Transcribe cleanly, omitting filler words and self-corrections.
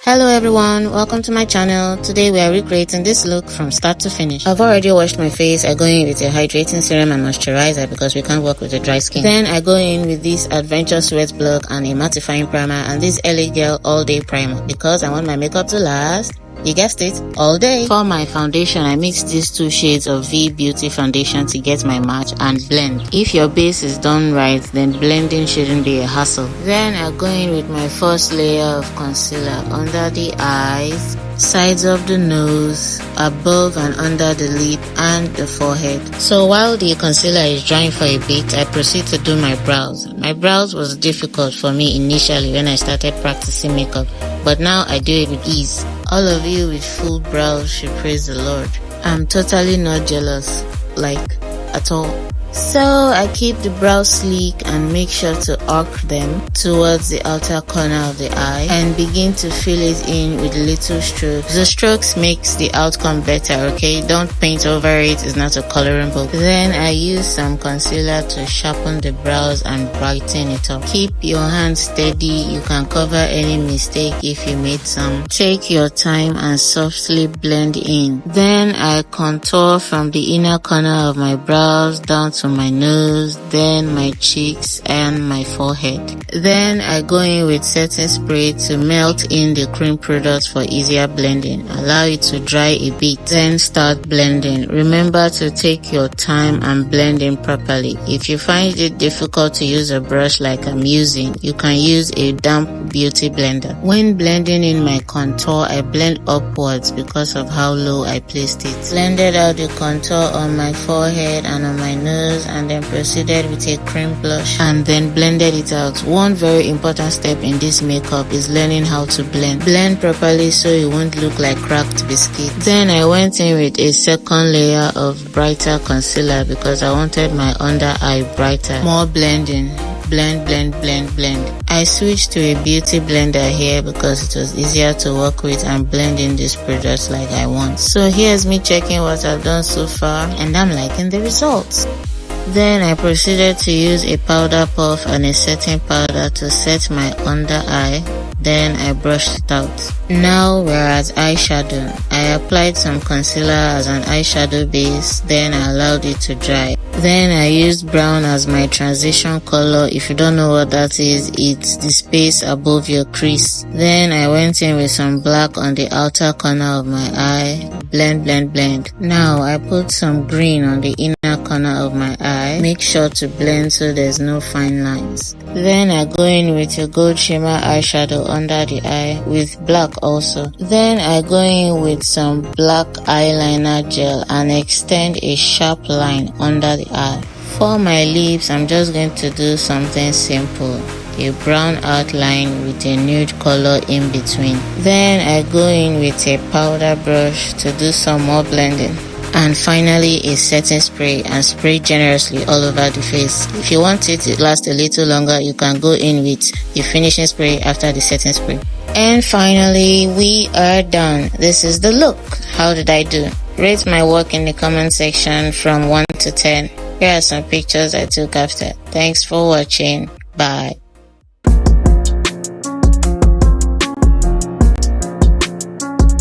Hello everyone, welcome to my channel. Today we are recreating this look from start to finish. I've already washed my face. I go in with a hydrating serum and moisturizer because we can't work with a dry skin. Then I go in with this Adventure Sweat Block and a mattifying primer and this LA Girl All Day Primer because I want my makeup to last, you guessed it, all day. For my foundation, I mix these two shades of V Beauty foundation to get my match and blend. If your base is done right, then blending shouldn't be a hassle. Then I go in with my first layer of concealer under the eyes, sides of the nose, above and under the lip and the forehead. So while the concealer is drying for a bit, I proceed to do my brows. My brows was difficult for me initially when I started practicing makeup, but now I do it with ease. All of you with full brows should praise the Lord. I'm totally not jealous, like at all. So I keep the brows sleek and make sure to arc them towards the outer corner of the eye and begin to fill it in with little strokes. The strokes makes the outcome better, okay? Don't paint over it, it's not a coloring book. Then I use some concealer to sharpen the brows and brighten it up. Keep your hands steady, you can cover any mistake if you made some. Take your time and softly blend in. Then I contour from the inner corner of my brows down to my nose, then my cheeks and my forehead. Then I go in with setting spray to melt in the cream product for easier blending. Allow it to dry a bit, then start blending. Remember to take your time and blend in properly. If you find it difficult to use a brush like I'm using, you can use a damp beauty blender. When blending in my contour, I blend upwards because of how low I placed it. Blended out the contour on my forehead and on my nose and then proceeded with a cream blush and then blended it out. One very important step in this makeup is learning how to blend. Blend properly so it won't look like cracked biscuit. Then I went in with a second layer of brighter concealer because I wanted my under eye brighter. More blending. Blend, blend, blend, blend. I switched to a beauty blender here because it was easier to work with and blend in this product like I want. So here's me checking what I've done so far and I'm liking the results. Then I proceeded to use a powder puff and a setting powder to set my under eye. Then I brushed it out. Now we're at eyeshadow. I applied some concealer as an eyeshadow base, then I allowed it to dry. Then I used brown as my transition color. If you don't know what that is, it's the space above your crease. Then I went in with some black on the outer corner of my eye. Blend, blend, blend. Now I put some green on the inner corner of my eye. Make sure to blend so there's no fine lines. Then I go in with a gold shimmer eyeshadow under the eye with black also. Then I go in with some black eyeliner gel and extend a sharp line under the eye. For my lips, I'm just going to do something simple. A brown outline with a nude color in between. Then I go in with a powder brush to do some more blending. And finally a setting spray and spray generously all over the face. If you want it to last a little longer, you can go in with the finishing spray after the setting spray. And finally we are done. This is the look. How did I do? Rate my work in the comment section from 1 to 10. Here are some pictures I took after. Thanks for watching. Bye.